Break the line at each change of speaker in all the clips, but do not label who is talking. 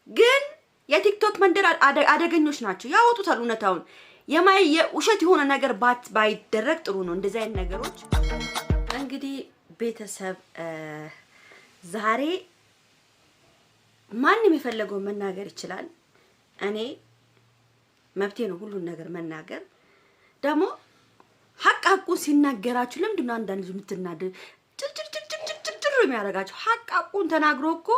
ግን የቲክቶክ መንደር አደገኞች ናቸው። ያወጡታል እውነታውን። ውሸት የሆነ ነገር ባይደረግ ጥሩ ነው። እንደዚህ አይነት ነገሮች እንግዲህ ቤተሰብ ዛሬ ማንም የፈለገው መናገር ይችላል። እኔ መብቴ ነው ሁሉን ነገር መናገር። ደግሞ ሐቁን ሲናገራችሁ ለምንድን ነው አንዳንድ ልጅ የምትናደዱ ጭጭጭጭጭጭጭ የሚያደርጋችሁ? ሐቁን ተናግሮ እኮ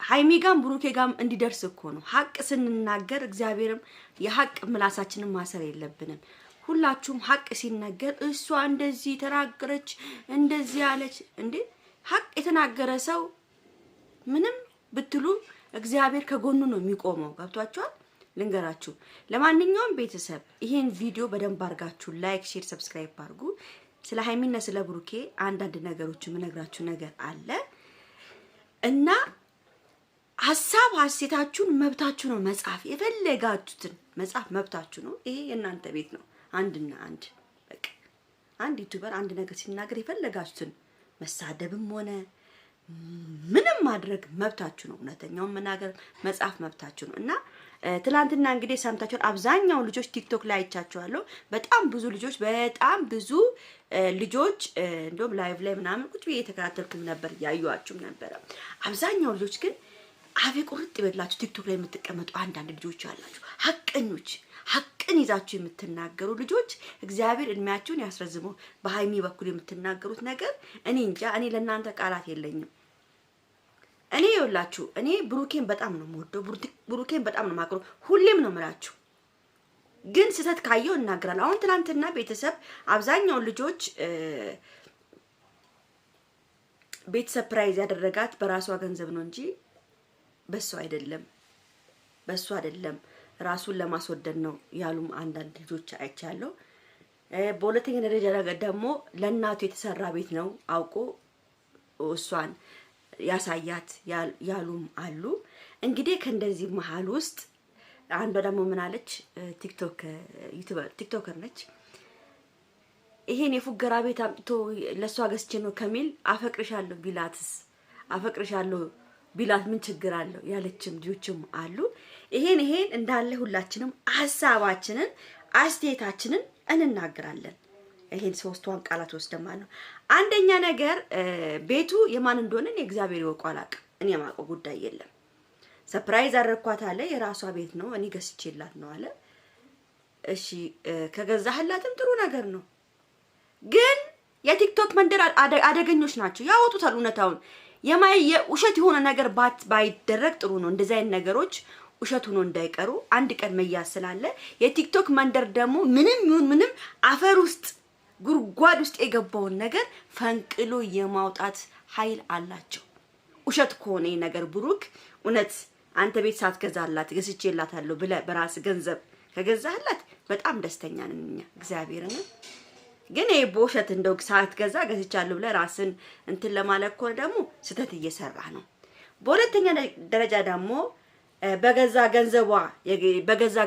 ሃይሚ ጋም ብሩኬ ጋም እንዲደርስ እኮ ነው። ሐቅ ስንናገር እግዚአብሔርም የሐቅ ምላሳችንን ማሰር የለብንም። ሁላችሁም ሐቅ ሲነገር እሷ እንደዚህ ተናገረች እንደዚህ አለች እንዴ? ሐቅ የተናገረ ሰው ምንም ብትሉ እግዚአብሔር ከጎኑ ነው የሚቆመው። ገብቷችኋል? ልንገራችሁ። ለማንኛውም ቤተሰብ ይሄን ቪዲዮ በደንብ አድርጋችሁ ላይክ፣ ሼር፣ ሰብስክራይብ አድርጉ። ስለ ሃይሚና ስለ ብሩኬ አንዳንድ ነገሮች የምነግራችሁ ነገር አለ እና ሐሳብ ሐሴታችሁን መብታችሁ ነው። መጻፍ የፈለጋችሁትን መጻፍ መብታችሁ ነው። ይሄ የእናንተ ቤት ነው። አንድና አንድ በቃ አንድ ዩቲዩበር አንድ ነገር ሲናገር የፈለጋችሁትን መሳደብም ሆነ ምንም ማድረግ መብታችሁ ነው። እውነተኛውን መናገር መጻፍ መብታችሁ ነው እና ትላንትና እንግዲህ ሰምታችኋል። አብዛኛው ልጆች ቲክቶክ ላይ አይቻቸዋለሁ። በጣም ብዙ ልጆች እንደውም ላይቭ ላይ ምናምን ቁጭ ብዬ የተከታተልኩም ነበር፣ ያዩዋችሁም ነበር። አብዛኛው ልጆች ግን አፌ ቁርጥ ይበላችሁ ቲክቶክ ላይ የምትቀመጡ አንዳንድ ልጆች አላችሁ፣ ሐቀኞች፣ ሐቅን ይዛችሁ የምትናገሩ ልጆች እግዚአብሔር እድሜያችሁን ያስረዝመው። በሃይሚ በኩል የምትናገሩት ነገር እኔ እንጃ፣ እኔ ለእናንተ ቃላት የለኝም። እኔ ይኸውላችሁ እኔ ብሩኬን በጣም ነው የምወደው፣ ብሩኬን በጣም ነው የማከብረው። ሁሌም ነው የምላችሁ፣ ግን ስህተት ካየው እናገራለሁ። አሁን ትናንትና ቤተሰብ አብዛኛው ልጆች ቤት ሰርፕራይዝ ያደረጋት በራሷ ገንዘብ ነው እንጂ በሱ አይደለም፣ ራሱን ለማስወደድ ነው ያሉም አንዳንድ ልጆች አይቻለሁ። በሁለተኛ ደረጃ ደግሞ ለእናቱ የተሰራ ቤት ነው አውቆ እሷን ያሳያት ያሉም አሉ። እንግዲህ ከእንደዚህ መሀል ውስጥ አንዷ ደግሞ ምን አለች? ቲክቶከር ነች። ይሄን የፉገራ ቤት አምጥቶ ለሷ ገዝቼ ነው ከሚል አፈቅርሻለሁ ቢላት ምን ችግር አለው ያለችም ልጆችም አሉ። ይሄን እንዳለ ሁላችንም ሐሳባችንን አስተያየታችንን እንናገራለን። ይሄን ሶስቷን ቃላት ወስደማል ነው። አንደኛ ነገር ቤቱ የማን እንደሆነ እግዚአብሔር ይወቀው። እኔ የማውቀው ጉዳይ የለም። ሰርፕራይዝ አደረኳት አለ፣ የራሷ ቤት ነው፣ እኔ ገዝቼላት ነው አለ። እሺ ከገዛህላትም ጥሩ ነገር ነው። ግን የቲክቶክ መንደር አደገኞች ናቸው፣ ያወጡታል እውነታውን። ውሸት የሆነ ነገር ባይደረግ ጥሩ ነው። እንደዚህ አይነት ነገሮች ውሸት ሆኖ እንዳይቀሩ አንድ ቀን መያዝ ስላለ የቲክቶክ መንደር ደግሞ ምንም አፈር ውስጥ ጉድጓድ ውስጥ የገባውን ነገር ፈንቅሎ የማውጣት ኃይል አላቸው። ውሸት ከሆነ ነገር ብሩክ እውነት አንተ ቤት ሳትገዛላት ገዝቼላታለሁ ብለህ በራስ ገንዘብ ከገዛህላት በጣም ደስተኛ ነን እኛ እግዚአብሔርን። ግን ይሄ በውሸት እንደው ሳትገዛ ገዝቻለሁ ብለህ ራስን እንትን ለማለት እኮ ደግሞ ስህተት እየሰራህ ነው። በሁለተኛ ደረጃ ደግሞ በገዛ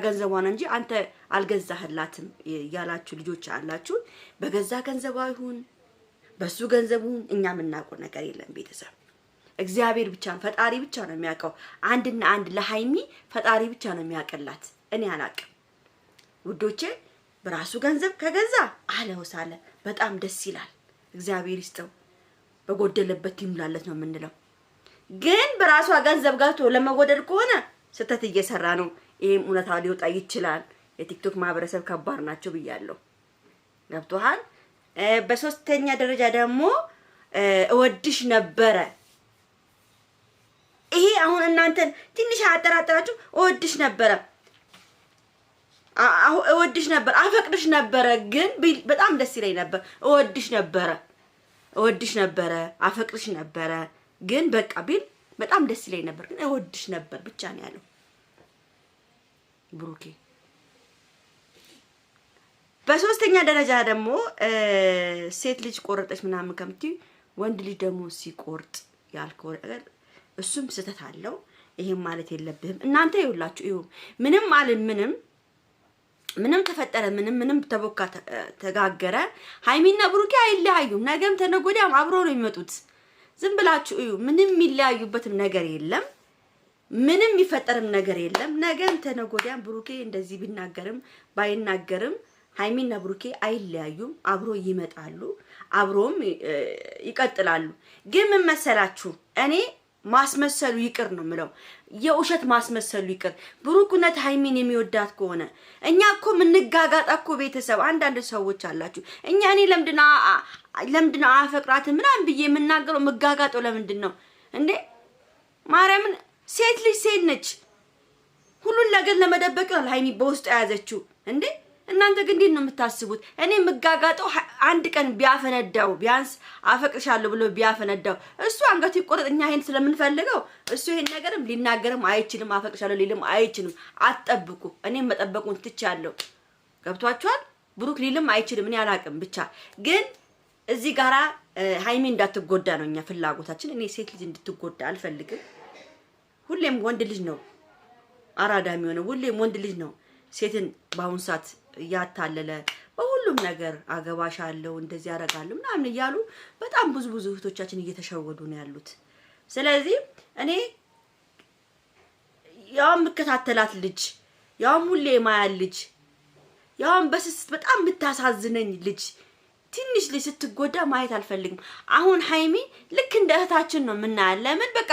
ገንዘቧ ነው እንጂ አንተ አልገዛህላትም ያላችሁ ልጆች አላችሁ። በገዛ ገንዘቧ ይሁን በሱ ገንዘቡን እኛ የምናውቀው ነገር የለም። ቤተሰብ እግዚአብሔር ብቻ ፈጣሪ ብቻ ነው የሚያውቀው። አንድና አንድ ለሃይሚ ፈጣሪ ብቻ ነው የሚያውቅላት፣ እኔ አላውቅም ውዶቼ። በራሱ ገንዘብ ከገዛ አለውሳለ በጣም ደስ ይላል። እግዚአብሔር ይስጠው፣ በጎደለበት ይሙላለት ነው የምንለው። ግን በራሷ ገንዘብ ጋርቶ ለመወደድ ከሆነ ስህተት እየሰራ ነው። ይሄም እውነታው ሊወጣ ይችላል። የቲክቶክ ማህበረሰብ ከባድ ናቸው ብያለሁ። ገብቶሃል? በሶስተኛ ደረጃ ደግሞ እወድሽ ነበረ። ይሄ አሁን እናንተን ትንሽ አጠራጠራችሁ። እወድሽ ነበር አፈቅርሽ ነበረ፣ ግን በጣም ደስ ይለኝ ነበር። እወድሽ ነበረ አፈቅርሽ ነበረ ግን በቃ ቢል በጣም ደስ ይለኝ ነበር፣ ግን እወድሽ ነበር ብቻ ነው ያለው ብሩኬ። በሶስተኛ ደረጃ ደግሞ ሴት ልጅ ቆረጠች ምናምን ከምትይ ወንድ ልጅ ደግሞ ሲቆርጥ ያልከው ነገር እሱም ስህተት አለው። ይሄን ማለት የለብህም። እናንተ ይውላችሁ ይው ምንም ተፈጠረ ምንም ተቦካ ተጋገረ ሃይሚና ብሩኬ አይለያዩም። ነገም ተነጎዳም አብረው ነው የሚመጡት። ዝም ብላችሁ እዩ። ምንም የሚለያዩበትም ነገር የለም። ምንም ይፈጠርም ነገር የለም። ነገም ተነጎዳም ብሩኬ እንደዚህ ቢናገርም ባይናገርም ሃይሚና ብሩኬ አይለያዩም፣ አብሮ ይመጣሉ፣ አብሮም ይቀጥላሉ። ግን ምን መሰላችሁ እኔ ማስመሰሉ ይቅር ነው ምለው። የውሸት ማስመሰሉ ይቅር። ብሩክነት ሃይሚን የሚወዳት ከሆነ እኛ እኮ ምንጋጋጣ እኮ ቤተሰብ አንዳንድ ሰዎች አላችሁ። እኔ ለምንድን ነው አፈቅራት ምናምን ብዬ የምናገረው መጋጋጣው ለምንድን ነው እንዴ? ማርያምን ሴት ልጅ ሴት ነች። ሁሉን ነገር ለመደበቅ ነው ሃይሚ በውስጥ ያዘችው እንዴ። እናንተ ግን እንዴት ነው የምታስቡት? እኔ መጋጋጣው አንድ ቀን ቢያፈነዳው ቢያንስ አፈቅርሻለሁ ብሎ ቢያፈነዳው እሱ አንገቱ ይቆረጥ። እኛ ይሄን ስለምንፈልገው እሱ ይሄን ነገርም ሊናገርም አይችልም፣ አፈቅርሻለሁ ሊልም አይችልም። አትጠብቁ። እኔም መጠበቁን ትቻለሁ። ገብቷችኋል? ብሩክ ሊልም አይችልም። እኔ አላቅም። ብቻ ግን እዚህ ጋራ ሃይሚ እንዳትጎዳ ነው እኛ ፍላጎታችን። እኔ ሴት ልጅ እንድትጎዳ አልፈልግም። ሁሌም ወንድ ልጅ ነው አራዳ የሚሆነው። ሁሌም ወንድ ልጅ ነው ሴትን በአሁን ሰዓት ያታለለ በሁሉም ነገር አገባሻለሁ እንደዚህ ያረጋለሁ ምናምን እያሉ በጣም ብዙ እህቶቻችን እየተሸወዱ ነው ያሉት። ስለዚህ እኔ ያው ምከታተላት ልጅ ያው ሁሌ ማያል ልጅ ያው በስስት በጣም ብታሳዝነኝ ልጅ ትንሽ ልጅ ስትጎዳ ማየት አልፈልግም። አሁን ሃይሚ ልክ እንደ እህታችን ነው ምናያለ። ለምን በቃ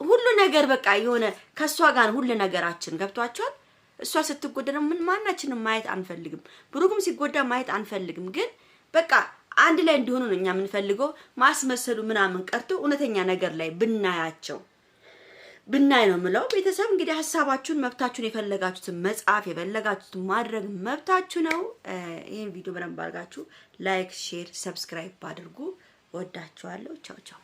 ሁሉ ነገር በቃ የሆነ ከሷ ጋር ሁሉ ነገራችን ገብቷቸዋል። እሷ ስትጎዳ ነው ምን ማናችንም ማየት አንፈልግም። ብሩክም ሲጎዳ ማየት አንፈልግም። ግን በቃ አንድ ላይ እንዲሆኑ ነው እኛ የምንፈልገው። ማስመሰሉ ምናምን ቀርቶ እውነተኛ ነገር ላይ ብናይ ነው ምለው። ቤተሰብ እንግዲህ ሐሳባችሁን መብታችሁን የፈለጋችሁትን መጻፍ የፈለጋችሁትን ማድረግ መብታችሁ ነው። ይሄን ቪዲዮ በደንብ አድርጋችሁ ላይክ፣ ሼር፣ ሰብስክራይብ አድርጉ። ወዳችኋለሁ። ቻው ቻው።